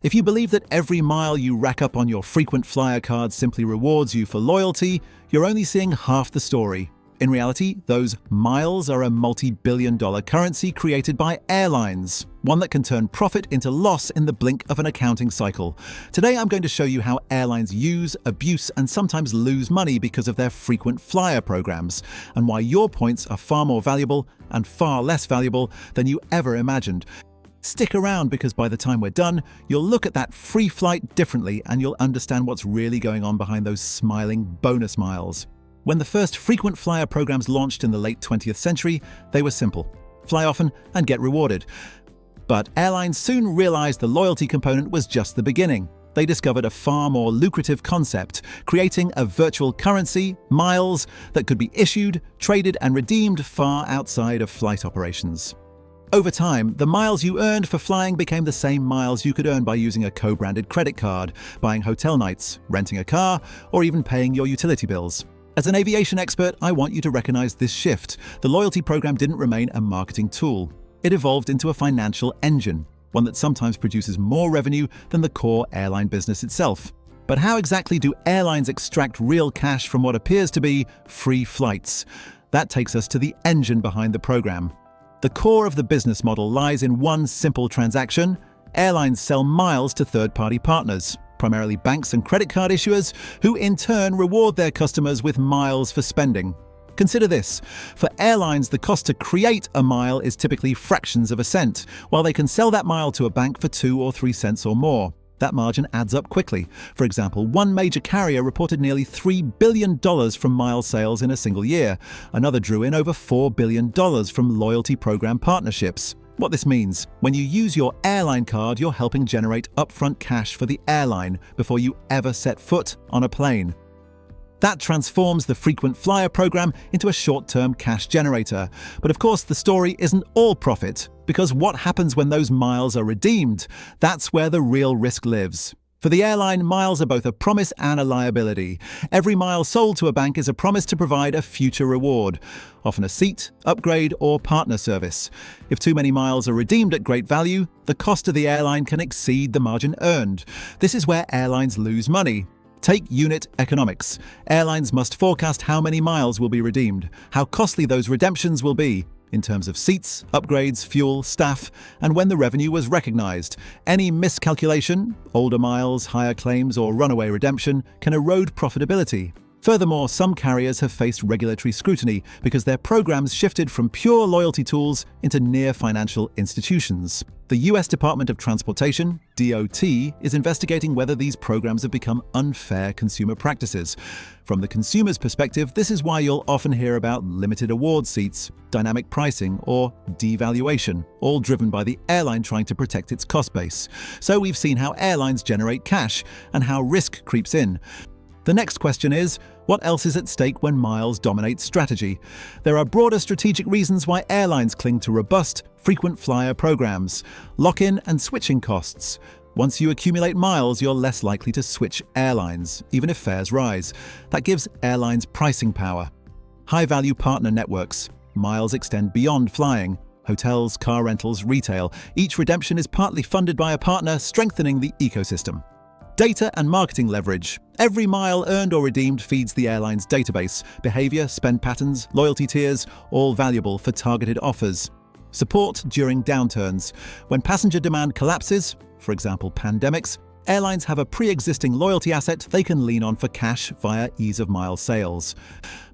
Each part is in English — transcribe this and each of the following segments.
If you believe that every mile you rack up on your frequent flyer card simply rewards you for loyalty, you're only seeing half the story. In reality, those miles are a multi-billion-dollar currency created by airlines, one that can turn profit into loss in the blink of an accounting cycle. Today, I'm going to show you how airlines use, abuse, and sometimes lose money because of their frequent flyer programs, and why your points are far more valuable and far less valuable than you ever imagined. Stick around, because by the time we're done, you'll look at that free flight differently and you'll understand what's really going on behind those smiling bonus miles. When the first frequent flyer programs launched in the late 20th century, they were simple: fly often and get rewarded. But airlines soon realized the loyalty component was just the beginning. They discovered a far more lucrative concept, creating a virtual currency, miles, that could be issued, traded, and redeemed far outside of flight operations. Over time, the miles you earned for flying became the same miles you could earn by using a co-branded credit card, buying hotel nights, renting a car, or even paying your utility bills. As an aviation expert, I want you to recognize this shift. The loyalty program didn't remain a marketing tool. It evolved into a financial engine, one that sometimes produces more revenue than the core airline business itself. But how exactly do airlines extract real cash from what appears to be free flights? That takes us to the engine behind the program. The core of the business model lies in one simple transaction. Airlines sell miles to third-party partners, primarily banks and credit card issuers, who in turn reward their customers with miles for spending. Consider this: for airlines, the cost to create a mile is typically fractions of a cent, while they can sell that mile to a bank for 2 or 3 cents or more. That margin adds up quickly. For example, one major carrier reported nearly $3 billion from mile sales in a single year. Another drew in over $4 billion from loyalty program partnerships. What this means: when you use your airline card, you're helping generate upfront cash for the airline before you ever set foot on a plane. That transforms the frequent flyer program into a short-term cash generator. But of course, the story isn't all profit, because what happens when those miles are redeemed? That's where the real risk lives. For the airline, miles are both a promise and a liability. Every mile sold to a bank is a promise to provide a future reward, often a seat, upgrade, or partner service. If too many miles are redeemed at great value, the cost to the airline can exceed the margin earned. This is where airlines lose money. Take unit economics. Airlines must forecast how many miles will be redeemed, how costly those redemptions will be, in terms of seats, upgrades, fuel, staff, and when the revenue was recognized. Any miscalculation, older miles, higher claims, or runaway redemption, can erode profitability. Furthermore, some carriers have faced regulatory scrutiny because their programs shifted from pure loyalty tools into near financial institutions. The US Department of Transportation, DOT, is investigating whether these programs have become unfair consumer practices. From the consumer's perspective, this is why you'll often hear about limited award seats, dynamic pricing, or devaluation, all driven by the airline trying to protect its cost base. So we've seen how airlines generate cash and how risk creeps in. The next question is, what else is at stake when miles dominate strategy? There are broader strategic reasons why airlines cling to robust, frequent flyer programs. Lock-in and switching costs. Once you accumulate miles, you're less likely to switch airlines, even if fares rise. That gives airlines pricing power. High-value partner networks. Miles extend beyond flying. Hotels, car rentals, retail. Each redemption is partly funded by a partner, strengthening the ecosystem. Data and marketing leverage. Every mile earned or redeemed feeds the airline's database. Behavior, spend patterns, loyalty tiers, all valuable for targeted offers. Support during downturns. When passenger demand collapses, for example pandemics, airlines have a pre-existing loyalty asset they can lean on for cash via ease-of-mile sales.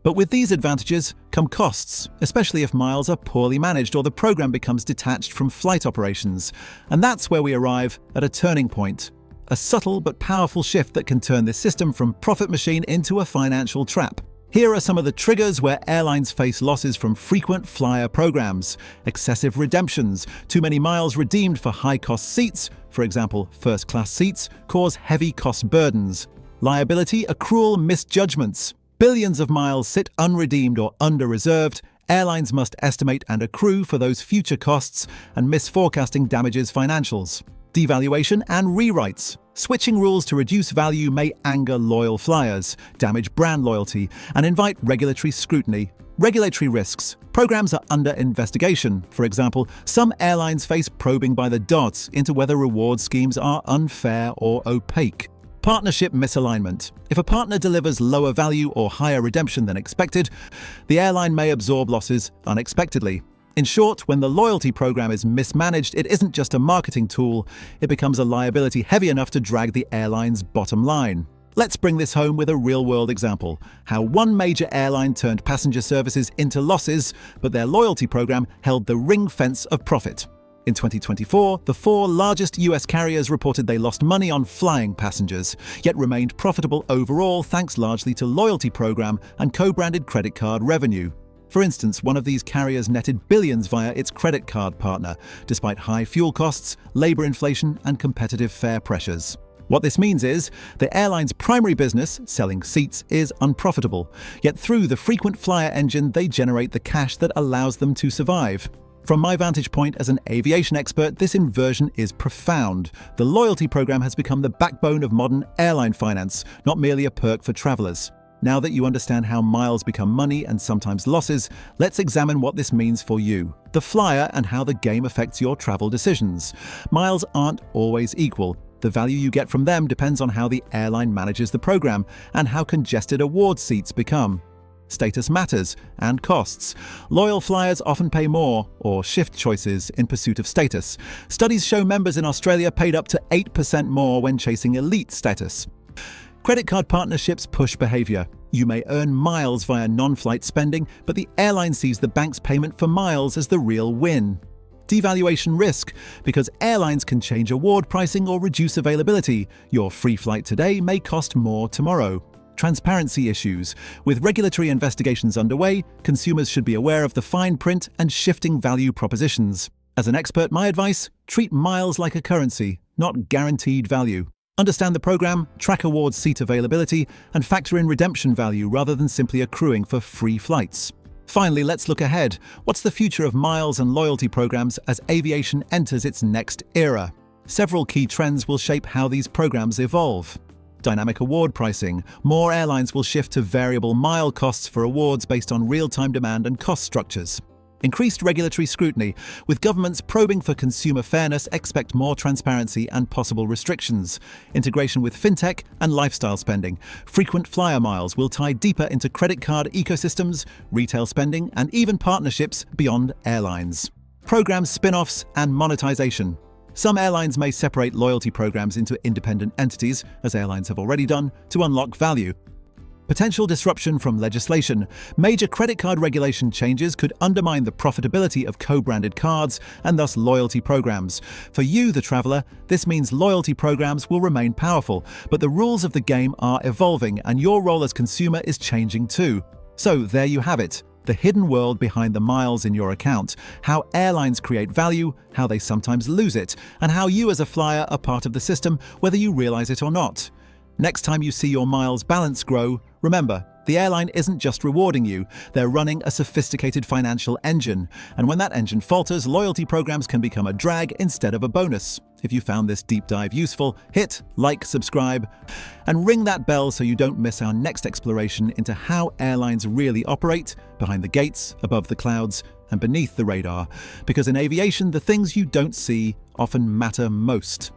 But with these advantages come costs, especially if miles are poorly managed or the program becomes detached from flight operations. And that's where we arrive at a turning point. A subtle but powerful shift that can turn this system from profit machine into a financial trap. Here are some of the triggers where airlines face losses from frequent flyer programs. Excessive redemptions. Too many miles redeemed for high-cost seats, for example first-class seats, cause heavy cost burdens. Liability accrual misjudgments. Billions of miles sit unredeemed or under-reserved. Airlines must estimate and accrue for those future costs, and misforecasting damages financials. Devaluation and rewrites. Switching rules to reduce value may anger loyal flyers, damage brand loyalty, and invite regulatory scrutiny. Regulatory risks. Programs are under investigation. For example, some airlines face probing by the dots into whether reward schemes are unfair or opaque. Partnership misalignment. If a partner delivers lower value or higher redemption than expected, the airline may absorb losses unexpectedly. In short, when the loyalty program is mismanaged, it isn't just a marketing tool, it becomes a liability heavy enough to drag the airline's bottom line. Let's bring this home with a real-world example: how one major airline turned passenger services into losses, but their loyalty program held the ring fence of profit. In 2024, the 4 largest US carriers reported they lost money on flying passengers, yet remained profitable overall thanks largely to loyalty program and co-branded credit card revenue. For instance, one of these carriers netted billions via its credit card partner, despite high fuel costs, labor inflation, and competitive fare pressures. What this means is, the airline's primary business, selling seats, is unprofitable, yet through the frequent flyer engine they generate the cash that allows them to survive. From my vantage point as an aviation expert, this inversion is profound. The loyalty program has become the backbone of modern airline finance, not merely a perk for travelers. Now that you understand how miles become money and sometimes losses, let's examine what this means for you, the flyer, and how the game affects your travel decisions. Miles aren't always equal. The value you get from them depends on how the airline manages the program and how congested award seats become. Status matters, and costs. Loyal flyers often pay more, or shift choices, in pursuit of status. Studies show members in Australia paid up to 8% more when chasing elite status. Credit card partnerships push behavior. You may earn miles via non-flight spending, but the airline sees the bank's payment for miles as the real win. Devaluation risk. Because airlines can change award pricing or reduce availability, your free flight today may cost more tomorrow. Transparency issues. With regulatory investigations underway, consumers should be aware of the fine print and shifting value propositions. As an expert, my advice: treat miles like a currency, not guaranteed value. Understand the program, track award seat availability, and factor in redemption value rather than simply accruing for free flights. Finally, let's look ahead. What's the future of miles and loyalty programs as aviation enters its next era? Several key trends will shape how these programs evolve. Dynamic award pricing. More airlines will shift to variable mile costs for awards based on real-time demand and cost structures. Increased regulatory scrutiny. With governments probing for consumer fairness, expect more transparency and possible restrictions. Integration with fintech and lifestyle spending. Frequent flyer miles will tie deeper into credit card ecosystems, retail spending, and even partnerships beyond airlines. Program spin-offs and monetization. Some airlines may separate loyalty programs into independent entities, as airlines have already done, to unlock value. Potential disruption from legislation. Major credit card regulation changes could undermine the profitability of co-branded cards and thus loyalty programs. For you, the traveler, this means loyalty programs will remain powerful, but the rules of the game are evolving and your role as consumer is changing too. So there you have it. The hidden world behind the miles in your account, how airlines create value, how they sometimes lose it, and how you as a flyer are part of the system, whether you realize it or not. Next time you see your miles balance grow, remember, the airline isn't just rewarding you, they're running a sophisticated financial engine. And when that engine falters, loyalty programs can become a drag instead of a bonus. If you found this deep dive useful, hit like, subscribe, and ring that bell so you don't miss our next exploration into how airlines really operate, behind the gates, above the clouds, and beneath the radar. Because in aviation, the things you don't see often matter most.